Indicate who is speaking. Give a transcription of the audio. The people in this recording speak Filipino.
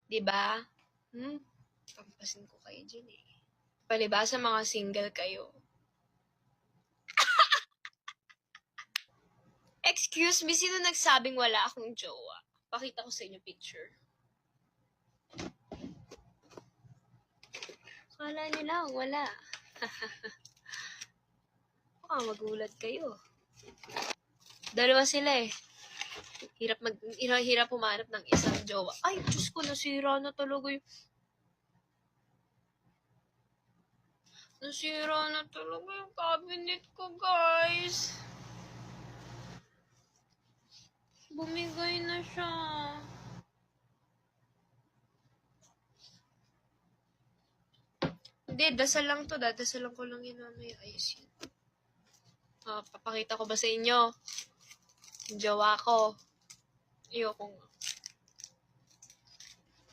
Speaker 1: Diba? Pampasin ko kayo dyan eh. Palibasa mga single kayo. Excuse me, sino nagsabing wala akong jowa? Pakita ko sa inyo picture. Kala nila wala. Baka magulat kayo. Dalawa sila eh. Hirap humanap ng isang jowa. Ay, Diyos ko, nasira na talaga yung... Nasira na talaga yung cabinet ko, guys. Bumigay na siya. Hindi, dasal lang to. Dadasalan ko lang yun mamaya. Ayos yun. Papakita ko ba sa inyo? Yung jowa ko. Ayoko nga.